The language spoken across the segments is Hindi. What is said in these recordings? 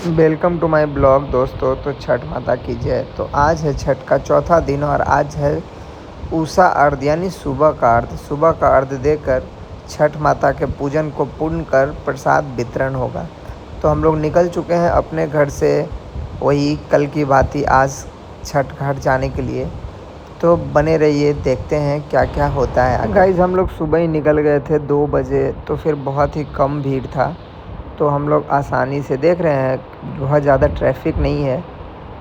वेलकम टू माय ब्लॉग दोस्तों। तो छठ माता की जय। तो आज है छठ का चौथा दिन और आज है उषा अर्घ यानी सुबह का अर्घ। सुबह का अर्घ देकर छठ माता के पूजन को पूर्ण कर प्रसाद वितरण होगा। तो हम लोग निकल चुके हैं अपने घर से, वही कल की भांति आज छठ घाट जाने के लिए। तो बने रहिए, देखते हैं क्या क्या होता है। गाइस हम लोग सुबह ही निकल गए थे 2 बजे, तो फिर बहुत ही कम भीड़ था, तो हम लोग आसानी से देख रहे हैं बहुत ज़्यादा ट्रैफिक नहीं है।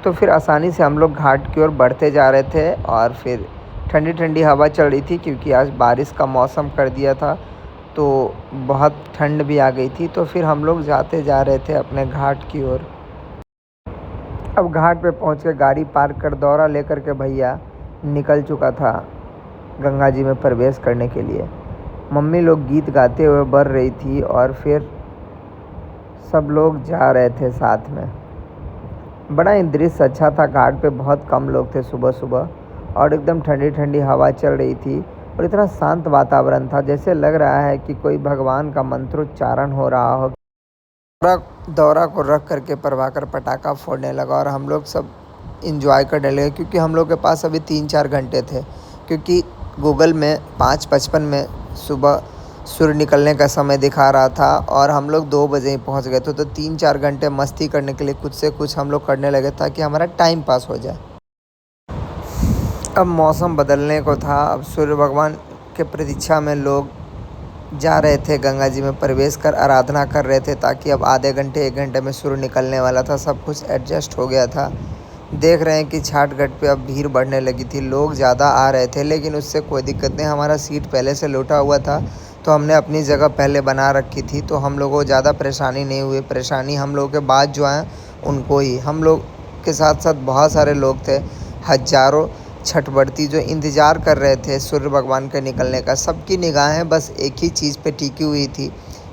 तो फिर आसानी से हम लोग घाट की ओर बढ़ते जा रहे थे और फिर ठंडी ठंडी हवा चल रही थी क्योंकि आज बारिश का मौसम कर दिया था, तो बहुत ठंड भी आ गई थी। तो फिर हम लोग जाते जा रहे थे अपने घाट की ओर। अब घाट पे पहुंच के गाड़ी पार्क कर दौरा लेकर के भैया निकल चुका था गंगा जी में प्रवेश करने के लिए। मम्मी लोग गीत गाते हुए बढ़ रही थी और फिर सब लोग जा रहे थे साथ में। बड़ा ही दृश्य अच्छा था। घाट पे बहुत कम लोग थे सुबह सुबह और एकदम ठंडी ठंडी हवा चल रही थी और इतना शांत वातावरण था, जैसे लग रहा है कि कोई भगवान का मंत्रोच्चारण हो रहा हो। दौरा को रख करके प्रभाकर पटाखा फोड़ने लगा और हम लोग सब इंजॉय करने लगे क्योंकि हम लोग के पास अभी 3-4 घंटे थे, क्योंकि गूगल में 5:55 में सुबह सूर्य निकलने का समय दिखा रहा था और हम लोग 2 बजे ही पहुंच गए थे। तो 3-4 घंटे मस्ती करने के लिए कुछ से कुछ हम लोग करने लगे ताकि हमारा टाइम पास हो जाए। अब मौसम बदलने को था। अब सूर्य भगवान के प्रतीक्षा में लोग जा रहे थे, गंगा जी में प्रवेश कर आराधना कर रहे थे ताकि अब आधे घंटे 1 घंटे में सूर्य निकलने वाला था। सब कुछ एडजस्ट हो गया था। देख रहे हैं कि छाट घाट पे अब भीड़ बढ़ने लगी थी, लोग ज़्यादा आ रहे थे, लेकिन उससे कोई दिक्कत नहीं। हमारा सीट पहले से लूटा हुआ था तो हमने अपनी जगह पहले बना रखी थी, तो हम लोगों को ज़्यादा परेशानी नहीं हुई। परेशानी हम लोगों के बाद जो आए उनको ही। हम लोग के साथ साथ बहुत सारे लोग थे, हज़ारों छठव्रती जो इंतज़ार कर रहे थे सूर्य भगवान के निकलने का। सबकी निगाहें बस एक ही चीज़ पे टिकी हुई थी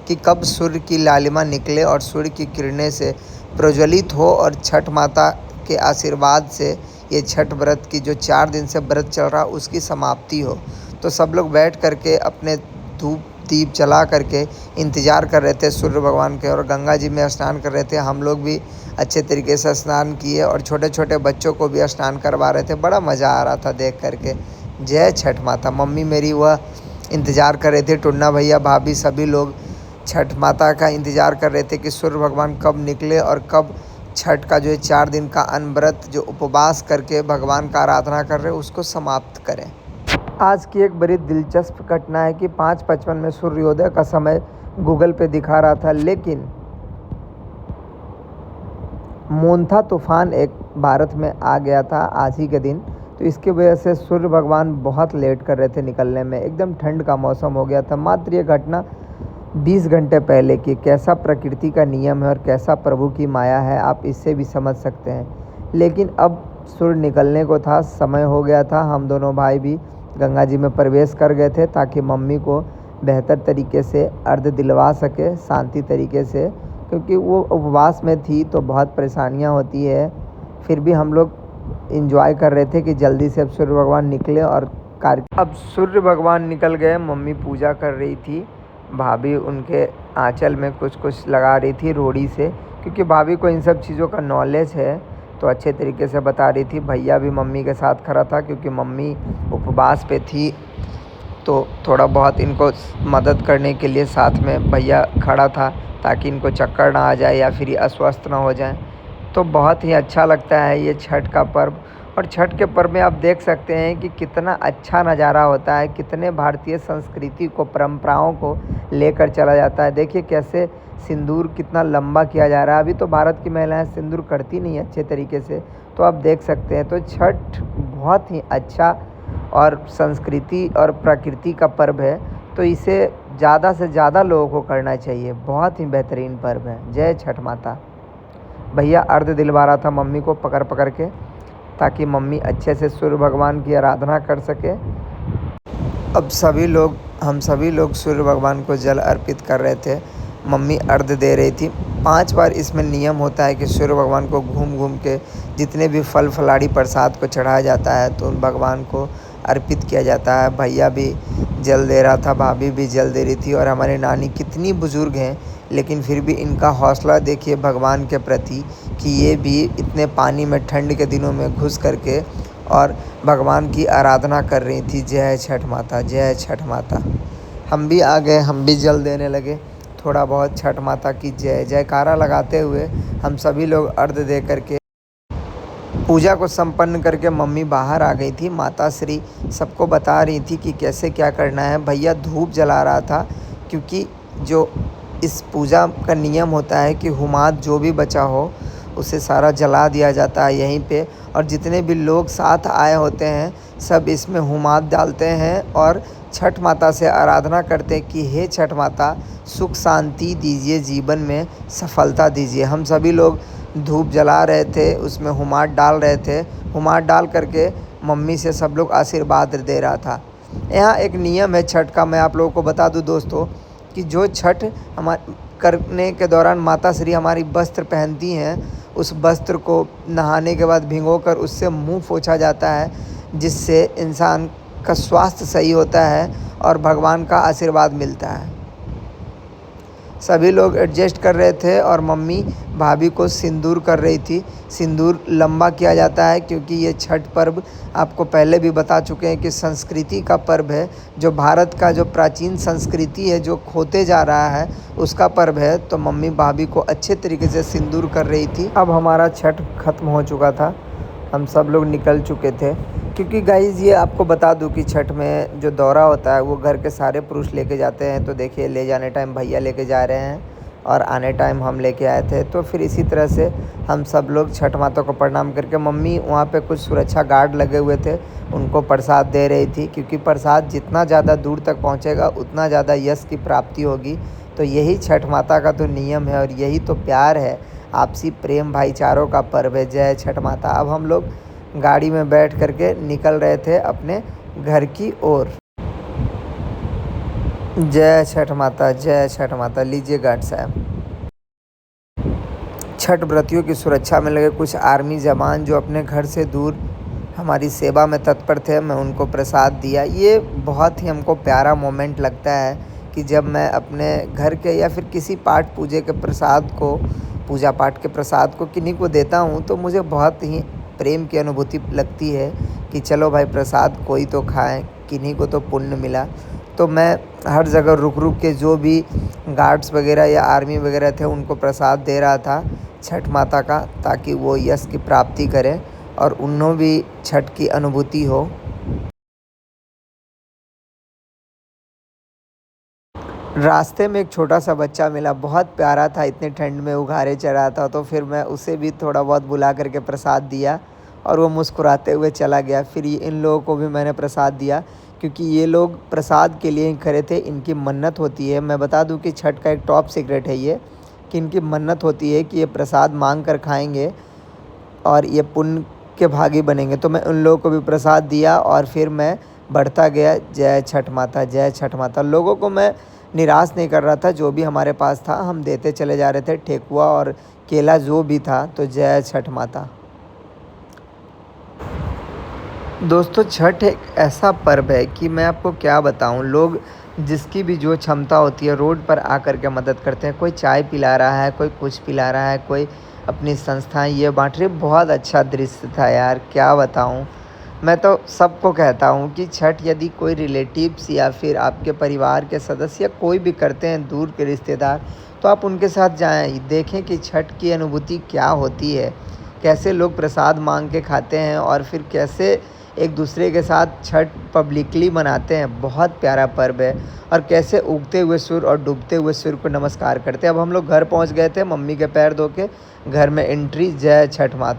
कि कब सूर्य की लालिमा निकले और सूर्य की किरणें से प्रज्वलित हो और छठ माता के आशीर्वाद से ये छठ व्रत की जो 4 दिन से व्रत चल रहा उसकी समाप्ति हो। तो सब लोग बैठ करके अपने धूप दीप जला करके इंतज़ार कर रहे थे सूर्य भगवान के और गंगा जी में स्नान कर रहे थे। हम लोग भी अच्छे तरीके से स्नान किए और छोटे छोटे बच्चों को भी स्नान करवा रहे थे। बड़ा मज़ा आ रहा था देख करके। जय छठ माता। मम्मी मेरी वह इंतज़ार कर रहे थे, टुन्ना भैया भाभी सभी लोग छठ माता का इंतज़ार कर रहे थे कि सूर्य भगवान कब निकले और कब छठ का जो 4 दिन का अनव्रत जो उपवास करके भगवान का आराधना कर रहे हैं उसको समाप्त करें। आज की एक बड़ी दिलचस्प घटना है कि 5:55 में सूर्योदय का समय गूगल पे दिखा रहा था, लेकिन मोन्था तूफान एक भारत में आ गया था आज ही के दिन। तो इसकी वजह से सूर्य भगवान बहुत लेट कर रहे थे निकलने में। एकदम ठंड का मौसम हो गया था। मात्र ये घटना 20 घंटे पहले की। कैसा प्रकृति का नियम है और कैसा प्रभु की माया है, आप इससे भी समझ सकते हैं। लेकिन अब सूर्य निकलने को था, समय हो गया था। हम दोनों भाई भी गंगा जी में प्रवेश कर गए थे ताकि मम्मी को बेहतर तरीके से अर्घ दिलवा सके, शांति तरीके से, क्योंकि वो उपवास में थी तो बहुत परेशानियां होती है। फिर भी हम लोग इंजॉय कर रहे थे कि जल्दी से अब सूर्य भगवान निकले और कार्य। अब सूर्य भगवान निकल गए। मम्मी पूजा कर रही थी, भाभी उनके आंचल में कुछ कुछ लगा रही थी रोड़ी से, क्योंकि भाभी को इन सब चीज़ों का नॉलेज है तो अच्छे तरीके से बता रही थी। भैया भी मम्मी के साथ खड़ा था क्योंकि मम्मी उपवास पे थी, तो थोड़ा बहुत इनको मदद करने के लिए साथ में भैया खड़ा था ताकि इनको चक्कर ना आ जाए या फिर ये अस्वस्थ ना हो जाए। तो बहुत ही अच्छा लगता है ये छठ का पर्व। और छठ के पर्व में आप देख सकते हैं कि कितना अच्छा नज़ारा होता है, कितने भारतीय संस्कृति को, परंपराओं को लेकर चला जाता है। देखिए कैसे सिंदूर कितना लंबा किया जा रहा है। अभी तो भारत की महिलाएं सिंदूर करती नहीं अच्छे तरीके से, तो आप देख सकते हैं। तो छठ बहुत ही अच्छा और संस्कृति और प्रकृति का पर्व है, तो इसे ज़्यादा से ज़्यादा लोगों को करना चाहिए। बहुत ही बेहतरीन पर्व है। जय छठ माता। भैया अर्घ दिलवा रहा था मम्मी को पकड़ पकड़ के, ताकि मम्मी अच्छे से सूर्य भगवान की आराधना कर सके। अब हम सभी लोग सूर्य भगवान को जल अर्पित कर रहे थे। मम्मी अर्घ दे रही थी। 5 बार इसमें नियम होता है कि सूर्य भगवान को घूम घूम के जितने भी फल फलाड़ी प्रसाद को चढ़ाया जाता है तो उन भगवान को अर्पित किया जाता है। भैया भी जल दे रहा था, भाभी भी जल दे रही थी और हमारी नानी कितनी बुज़ुर्ग हैं लेकिन फिर भी इनका हौसला देखिए भगवान के प्रति कि ये भी इतने पानी में ठंड के दिनों में घुस करके और भगवान की आराधना कर रही थी। जय छठ माता, जय छठ माता। हम भी आ गए, हम भी जल देने लगे थोड़ा बहुत छठ माता की जय जयकारा लगाते हुए। हम सभी लोग अर्घ्य दे करके पूजा को संपन्न करके मम्मी बाहर आ गई थी। माता श्री सबको बता रही थी कि कैसे क्या करना है। भैया धूप जला रहा था, क्योंकि जो इस पूजा का नियम होता है कि हुमाद जो भी बचा हो उसे सारा जला दिया जाता है यहीं पे, और जितने भी लोग साथ आए होते हैं सब इसमें हुमाद डालते हैं और छठ माता से आराधना करते हैं कि हे छठ माता, सुख शांति दीजिए, जीवन में सफलता दीजिए। हम सभी लोग धूप जला रहे थे, उसमें हुमाद डाल रहे थे। हुमाद डाल करके मम्मी से सब लोग आशीर्वाद दे रहा था। यहाँ एक नियम है छठ का, मैं आप लोगों को बता दूं दोस्तों, कि जो छठ हमारे करने के दौरान माता श्री हमारी वस्त्र पहनती हैं, उस वस्त्र को नहाने के बाद भिगोकर उससे मुंह पोंछा जाता है, जिससे इंसान का स्वास्थ्य सही होता है और भगवान का आशीर्वाद मिलता है। सभी लोग एडजस्ट कर रहे थे और मम्मी भाभी को सिंदूर कर रही थी। सिंदूर लंबा किया जाता है क्योंकि ये छठ पर्व आपको पहले भी बता चुके हैं कि संस्कृति का पर्व है, जो भारत का जो प्राचीन संस्कृति है जो खोते जा रहा है उसका पर्व है। तो मम्मी भाभी को अच्छे तरीके से सिंदूर कर रही थी। अब हमारा छठ ख़त्म हो चुका था, हम सब लोग निकल चुके थे, क्योंकि गाइज़ ये आपको बता दूं कि छठ में जो दौरा होता है वो घर के सारे पुरुष लेके जाते हैं। तो देखिए ले जाने टाइम भैया लेके जा रहे हैं और आने टाइम हम लेके आए थे। तो फिर इसी तरह से हम सब लोग छठ माता को प्रणाम करके, मम्मी वहाँ पे कुछ सुरक्षा गार्ड लगे हुए थे, उनको प्रसाद दे रही थी, क्योंकि प्रसाद जितना ज़्यादा दूर तक पहुँचेगा उतना ज़्यादा यश की प्राप्ति होगी। तो यही छठ माता का तो नियम है और यही तो प्यार है, आपसी प्रेम भाईचारों का पर्व है। जय छठ माता। अब हम लोग गाड़ी में बैठ करके निकल रहे थे अपने घर की ओर। जय छठ माता, जय छठ माता। लीजिए गार्ड साहब। छठ व्रतियों की सुरक्षा में लगे कुछ आर्मी जवान जो अपने घर से दूर हमारी सेवा में तत्पर थे, मैं उनको प्रसाद दिया। ये बहुत ही हमको प्यारा मोमेंट लगता है कि जब मैं अपने घर के या फिर किसी पाठ पूजे के प्रसाद को, पूजा पाठ के प्रसाद को किन्हीं को देता हूँ, तो मुझे बहुत ही प्रेम की अनुभूति लगती है कि चलो भाई प्रसाद कोई तो खाएं, किन्हीं को तो पुण्य मिला। तो मैं हर जगह रुक रुक के जो भी गार्ड्स वगैरह या आर्मी वगैरह थे उनको प्रसाद दे रहा था छठ माता का, ताकि वो यश की प्राप्ति करें और उन्हों भी छठ की अनुभूति हो। रास्ते में एक छोटा सा बच्चा मिला, बहुत प्यारा था, इतने ठंड में उघारे चढ़ा था। तो फिर मैं उसे भी थोड़ा बहुत बुला करके प्रसाद दिया और वो मुस्कुराते हुए चला गया। फिर इन लोगों को भी मैंने प्रसाद दिया, क्योंकि ये लोग प्रसाद के लिए ही खड़े थे, इनकी मन्नत होती है। मैं बता दूं कि छठ का एक टॉप सीक्रेट है ये, कि इनकी मन्नत होती है कि ये प्रसाद मांग कर खाएंगे और ये पुण्य के भागी बनेंगे। तो मैं उन लोगों को भी प्रसाद दिया और फिर मैं बढ़ता गया। जय छठ माता, जय छठ माता। लोगों को मैं निराश नहीं कर रहा था, जो भी हमारे पास था हम देते चले जा रहे थे, ठेकुआ और केला जो भी था। तो जय छठ माता। दोस्तों छठ एक ऐसा पर्व है कि मैं आपको क्या बताऊं, लोग जिसकी भी जो क्षमता होती है रोड पर आकर के मदद करते हैं। कोई चाय पिला रहा है, कोई कुछ पिला रहा है, कोई अपनी संस्थाएं ये बांट रही। बहुत अच्छा दृश्य था यार, क्या बताऊं। मैं तो सबको कहता हूँ कि छठ यदि कोई रिलेटिव्स या फिर आपके परिवार के सदस्य या कोई भी करते हैं, दूर के रिश्तेदार, तो आप उनके साथ जाएं, देखें कि छठ की अनुभूति क्या होती है, कैसे लोग प्रसाद मांग के खाते हैं और फिर कैसे एक दूसरे के साथ छठ पब्लिकली मनाते हैं। बहुत प्यारा पर्व है। और कैसे उगते हुए सूर्य और डूबते हुए सूर्य को नमस्कार करते हैं। अब हम लोग घर पहुंच गए थे, मम्मी के पैर धो के घर में एंट्री। जय छठ माता।